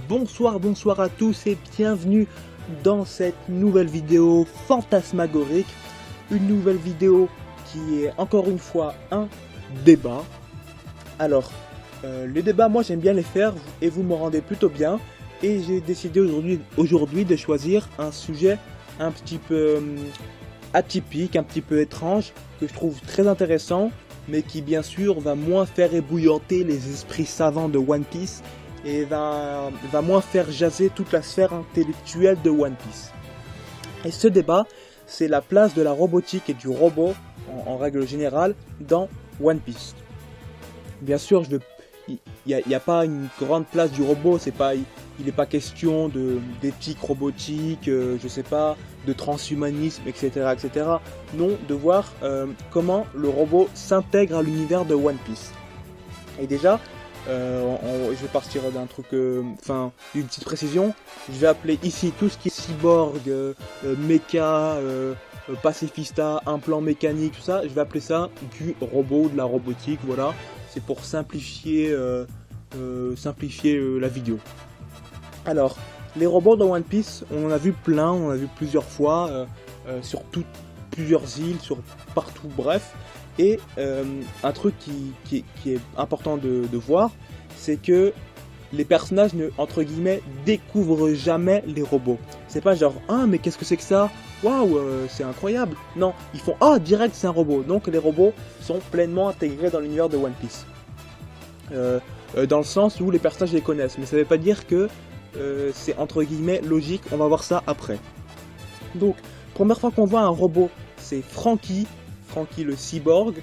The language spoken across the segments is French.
Bonsoir à tous et bienvenue dans cette nouvelle vidéo fantasmagorique. Une nouvelle vidéo qui est encore une fois un débat. Alors, les débats, moi j'aime bien les faire et vous me rendez plutôt bien. Et j'ai décidé aujourd'hui de choisir un sujet un petit peu atypique, un petit peu étrange, que je trouve très intéressant, mais qui bien sûr va moins faire ébouillanter les esprits savants de One Piece et va moins faire jaser toute la sphère intellectuelle de One Piece. Et ce débat, c'est la place de la robotique et du robot, en règle générale, dans One Piece. Bien sûr, il n'y a pas une grande place du robot, il n'est pas question d'éthique robotique, je sais pas, de transhumanisme, etc., etc. Non, de voir comment le robot s'intègre à l'univers de One Piece. Et déjà, je vais partir d'un truc, une petite précision. Je vais appeler ici tout ce qui est cyborg, mecha, pacifista, implant mécanique, tout ça. Je vais appeler ça du robot, de la robotique, voilà. C'est pour simplifier, la vidéo. Alors, les robots dans One Piece, on en a vu plein, on en a vu plusieurs fois, sur plusieurs îles, partout, bref. Et un truc qui est important de voir, c'est que les personnages entre guillemets, découvrent jamais les robots. C'est pas genre, ah mais qu'est-ce que c'est que ça? Waouh, c'est incroyable. Non, ils font, ah direct c'est un robot. Donc les robots sont pleinement intégrés dans l'univers de One Piece. Dans le sens où les personnages les connaissent. Mais ça veut pas dire que c'est entre guillemets logique, on va voir ça après. Donc, première fois qu'on voit un robot, c'est Franky le cyborg.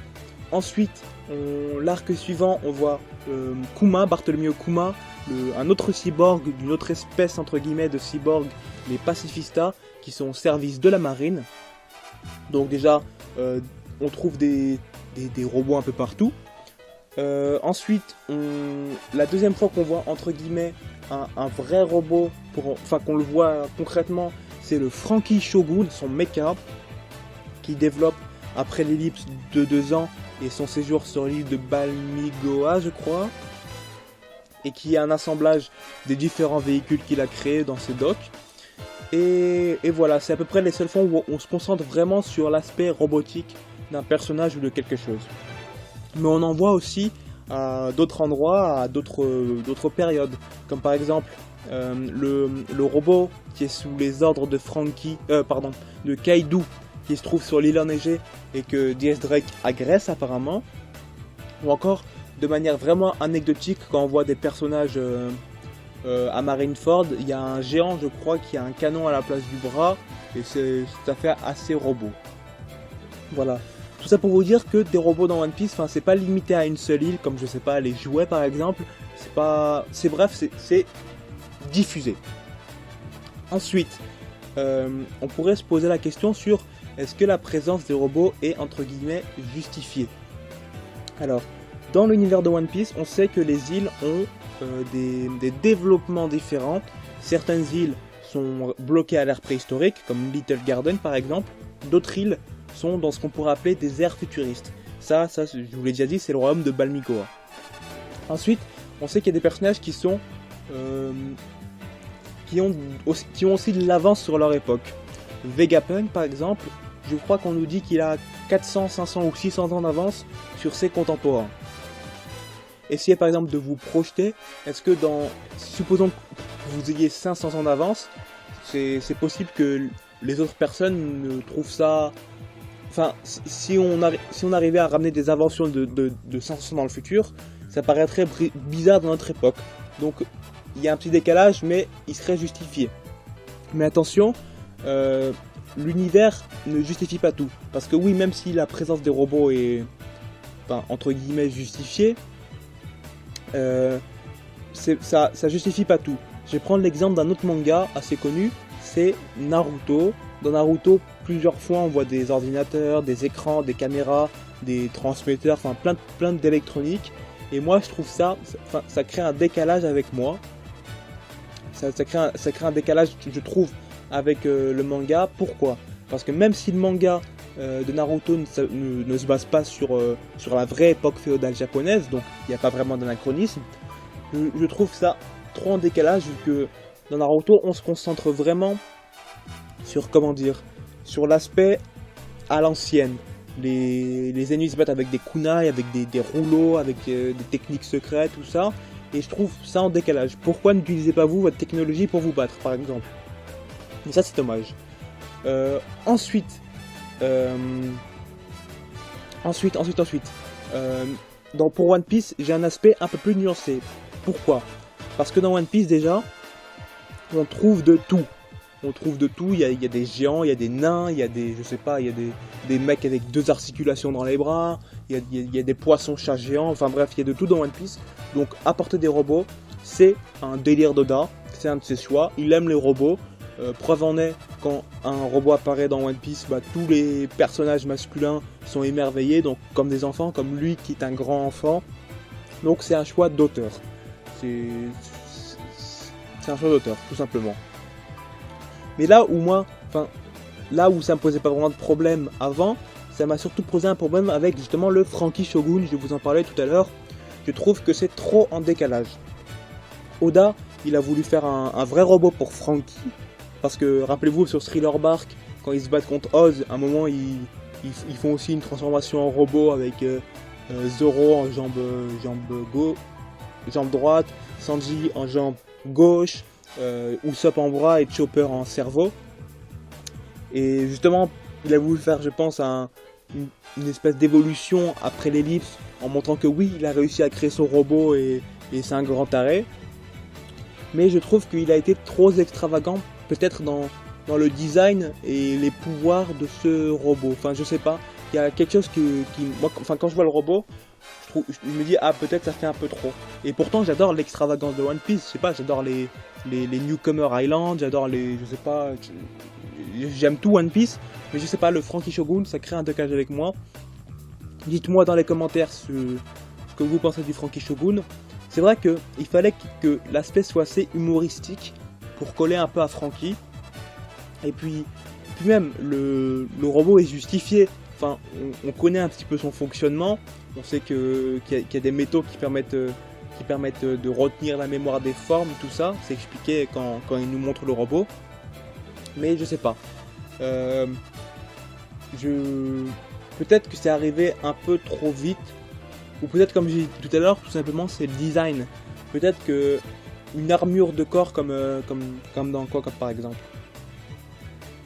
Ensuite, l'arc suivant, on voit Kuma, Bartholomew Kuma, un autre cyborg d'une autre espèce entre guillemets de cyborg, les pacifistas, qui sont au service de la marine. Donc déjà, on trouve des robots un peu partout. Ensuite, la deuxième fois qu'on voit entre guillemets un vrai robot, qu'on le voit concrètement, c'est le Franky Shogun, son mecha, qui développe après l'ellipse de 2 ans et son séjour sur l'île de Balmigoa, je crois, et qui est un assemblage des différents véhicules qu'il a créés dans ses docks. Et voilà, c'est à peu près les seules fois où on se concentre vraiment sur l'aspect robotique d'un personnage ou de quelque chose. Mais on en voit aussi à d'autres endroits, à d'autres périodes, comme par exemple le robot qui est sous les ordres de de Kaido, qui se trouve sur l'île enneigée et que DS Drake agresse apparemment, ou encore de manière vraiment anecdotique quand on voit des personnages à Marineford, il y a un géant je crois qui a un canon à la place du bras et ça fait assez robot. Voilà, tout ça pour vous dire que des robots dans One Piece, c'est pas limité à une seule île comme je sais pas les jouets par exemple, c'est diffusé. Ensuite, on pourrait se poser la question sur est-ce que la présence des robots est entre guillemets justifiée. Alors, dans l'univers de One Piece, on sait que les îles ont des développements différents. Certaines îles sont bloquées à l'ère préhistorique, comme Little Garden par exemple. D'autres îles sont dans ce qu'on pourrait appeler des ères futuristes. Ça, je vous l'ai déjà dit, c'est le royaume de Balmigoa. Ensuite, on sait qu'il y a des personnages qui ont aussi de l'avance sur leur époque. Vegapunk par exemple, je crois qu'on nous dit qu'il a 400, 500 ou 600 ans d'avance sur ses contemporains. Essayez par exemple de vous projeter, est-ce que supposons que vous ayez 500 ans d'avance, c'est possible que les autres personnes ne trouvent ça... si on arrivait à ramener des inventions de 500 ans dans le futur, ça paraîtrait bizarre dans notre époque. Donc il y a un petit décalage, mais il serait justifié. Mais attention, l'univers ne justifie pas tout. Parce que oui, même si la présence des robots est, entre guillemets, justifiée, ça justifie pas tout. Je vais prendre l'exemple d'un autre manga assez connu, c'est Naruto. Dans Naruto, plusieurs fois, on voit des ordinateurs, des écrans, des caméras, des transmetteurs, plein d'électronique. Et moi, je trouve ça crée un décalage avec moi. Ça crée un décalage, je trouve, avec le manga. Pourquoi? Parce que même si le manga de Naruto ne se base pas sur la vraie époque féodale japonaise, donc il n'y a pas vraiment d'anachronisme, je trouve ça trop en décalage vu que dans Naruto on se concentre vraiment sur, comment dire, sur l'aspect à l'ancienne. Les ennemis se battent avec des kunai, avec des rouleaux, avec des techniques secrètes, tout ça. Et je trouve ça en décalage. Pourquoi n'utilisez pas vous votre technologie pour vous battre, par exemple? Et ça c'est dommage. Ensuite, pour One Piece, j'ai un aspect un peu plus nuancé. Pourquoi? Parce que dans One Piece déjà, on trouve de tout. On trouve de tout, il y a des géants, il y a des nains, il y a des, je sais pas, il y a des mecs avec 2 articulations dans les bras, il y a des poissons chats géants, enfin bref, il y a de tout dans One Piece. Donc apporter des robots, c'est un délire d'Oda, c'est un de ses choix, il aime les robots. Preuve en est, quand un robot apparaît dans One Piece, bah, tous les personnages masculins sont émerveillés, donc comme des enfants, comme lui qui est un grand enfant. Donc c'est un choix d'auteur. C'est un choix d'auteur, tout simplement. Mais là où là où ça me posait pas vraiment de problème avant, ça m'a surtout posé un problème avec justement le Franky Shogun, je vous en parlais tout à l'heure. Je trouve que c'est trop en décalage. Oda, il a voulu faire un vrai robot pour Franky, parce que rappelez-vous sur Thriller Bark, quand ils se battent contre Oz, à un moment ils font aussi une transformation en robot avec Zoro en jambe droite, Sanji en jambe gauche, Usopp en bras et Chopper en cerveau. Et justement, il a voulu faire, je pense, une espèce d'évolution après l'ellipse, en montrant que oui, il a réussi à créer son robot et c'est un grand taré. Mais je trouve qu'il a été trop extravagant, peut-être dans le design et les pouvoirs de ce robot. Enfin, je sais pas, il y a quelque chose moi, quand je vois le robot, je me dis, ah, peut-être ça fait un peu trop. Et pourtant, j'adore l'extravagance de One Piece, je sais pas, j'adore les Newcomer Island, j'adore je sais pas, j'aime tout One Piece, mais je sais pas, le Franky Shogun, ça crée un décalage avec moi. Dites-moi dans les commentaires ce que vous pensez du Franky Shogun. C'est vrai qu'il fallait que l'aspect soit assez humoristique pour coller un peu à Franky. Et puis même, le robot est justifié. Enfin, on connaît un petit peu son fonctionnement. On sait qu'il y a des métaux qui permettent de retenir la mémoire des formes, tout ça. C'est expliqué quand il nous montre le robot. Mais je sais pas. Peut-être que c'est arrivé un peu trop vite. Ou peut-être, comme j'ai dit tout à l'heure, tout simplement c'est le design. Peut-être que une armure de corps comme dans quoi, comme par exemple.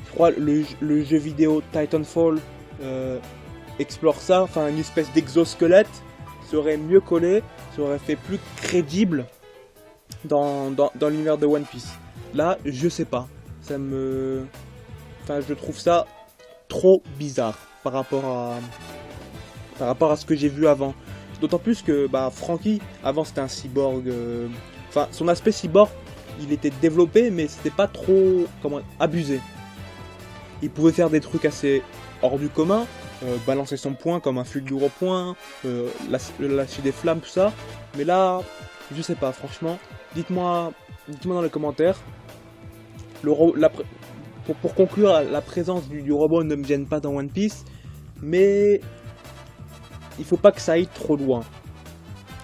Je crois le jeu vidéo Titanfall explore ça, enfin une espèce d'exosquelette serait mieux collé, ça aurait fait plus crédible dans l'univers de One Piece. Là, je sais pas. Je trouve ça trop bizarre par rapport à ce que j'ai vu avant. D'autant plus que Franky, avant c'était un cyborg. Enfin, son aspect cyborg, il était développé, mais c'était pas trop abusé. Il pouvait faire des trucs assez hors du commun, balancer son poing comme un fulgure au poing, lâcher des flammes, tout ça. Mais là, je sais pas, franchement. Dites-moi dans les commentaires. Pour conclure, la présence du robot ne me gêne pas dans One Piece, mais il faut pas que ça aille trop loin.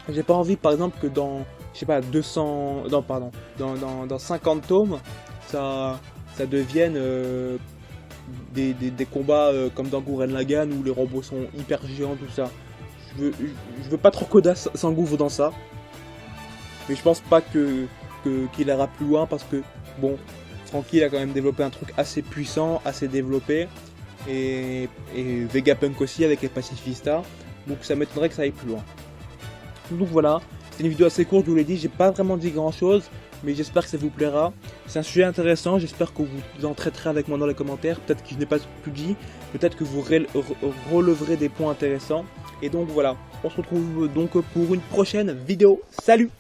J'ai pas envie, par exemple, que dans, je sais pas, dans 50 tomes, ça devienne des combats comme dans Gurren Lagann où les robots sont hyper géants, tout ça. Je veux pas trop qu'Oda s'engouffre dans ça, mais je pense pas qu'il ira plus loin parce que, bon, Franky il a quand même développé un truc assez puissant, assez développé, et Vegapunk aussi avec les pacifistas. Donc ça m'étonnerait que ça aille plus loin. Donc voilà, c'est une vidéo assez courte, je vous l'ai dit, j'ai pas vraiment dit grand chose, mais j'espère que ça vous plaira. C'est un sujet intéressant, j'espère que vous en traiterez avec moi dans les commentaires, peut-être que je n'ai pas tout dit, peut-être que vous releverez des points intéressants. Et donc voilà, on se retrouve donc pour une prochaine vidéo, salut!